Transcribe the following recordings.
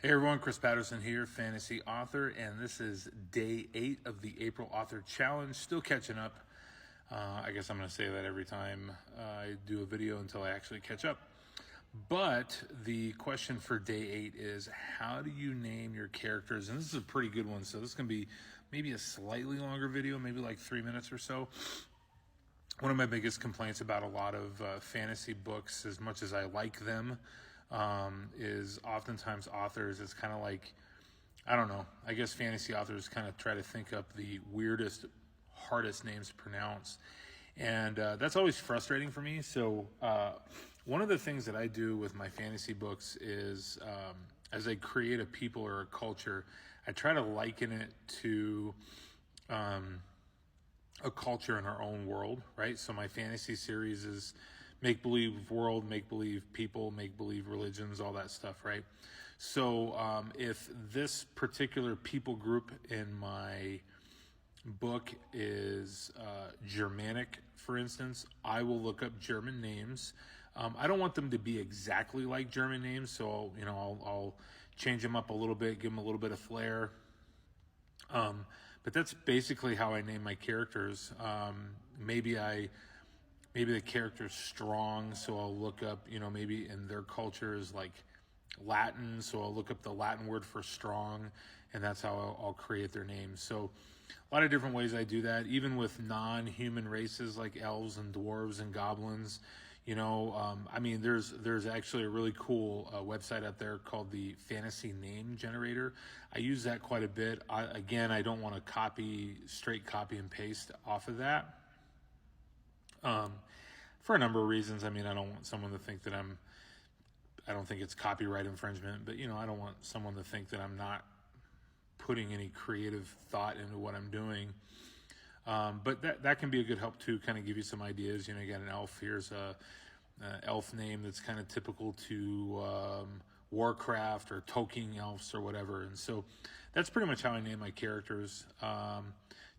Hey everyone, Chris Patterson here, fantasy author, and this is day 8 of the April Author Challenge. Still catching up. I guess I'm going to say that every time I do a video until I actually catch up. But the question for day 8 is, how do you name your characters? And this is a pretty good one, so this is going to be maybe a slightly longer video, maybe like 3 minutes or so. One of my biggest complaints about a lot of fantasy books, as much as I like them, is oftentimes authors, it's kind of like, I don't know, I guess fantasy authors kind of try to think up the weirdest, hardest names to pronounce. And that's always frustrating for me. So one of the things that I do with my fantasy books is as I create a people or a culture, I try to liken it to a culture in our own world, right? So my fantasy series is make-believe world, make-believe people, make-believe religions, all that stuff, right? So if this particular people group in my book is Germanic, for instance, I will look up German names. I don't want them to be exactly like German names, so I'll change them up a little bit, give them a little bit of flair. But that's basically how I name my characters. Maybe the character's strong, so I'll look up, maybe in their culture is like Latin, so I'll look up the Latin word for strong, and that's how I'll create their names. So a lot of different ways I do that, even with non-human races like elves and dwarves and goblins. There's actually a really cool website out there called the Fantasy Name Generator. I use that quite a bit. I don't want to straight copy and paste off of that. For a number of reasons. I don't want someone to think that I don't think it's copyright infringement, but I don't want someone to think that I'm not putting any creative thought into what I'm doing. But that can be a good help to kind of give you some ideas. You got an elf. Here's a elf name that's kind of typical to Warcraft or Tolkien elves or whatever. And so that's pretty much how I name my characters.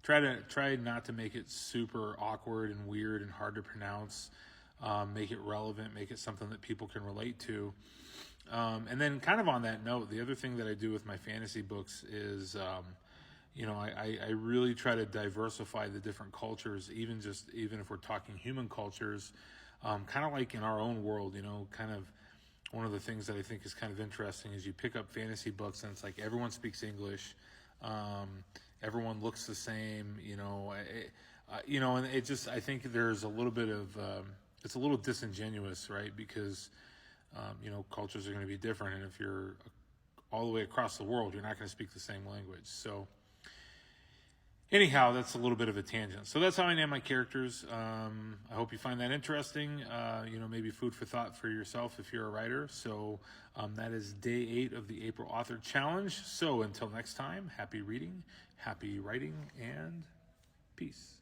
Try not to make it super awkward and weird and hard to pronounce. Make it relevant, make it something that people can relate to. And then kind of on that note, the other thing that I do with my fantasy books is, I really try to diversify the different cultures, even if we're talking human cultures, kind of like in our own world, kind of one of the things that I think is kind of interesting is you pick up fantasy books and it's like everyone speaks English. Everyone looks the same, and it just, I think there's a little bit of, it's a little disingenuous, right? Because, cultures are going to be different. And if you're all the way across the world, you're not going to speak the same language. So anyhow, that's a little bit of a tangent. So that's how I name my characters. I hope you find that interesting. Maybe food for thought for yourself if you're a writer. So that is day 8 of the April Author Challenge. So until next time, happy reading, happy writing, and peace.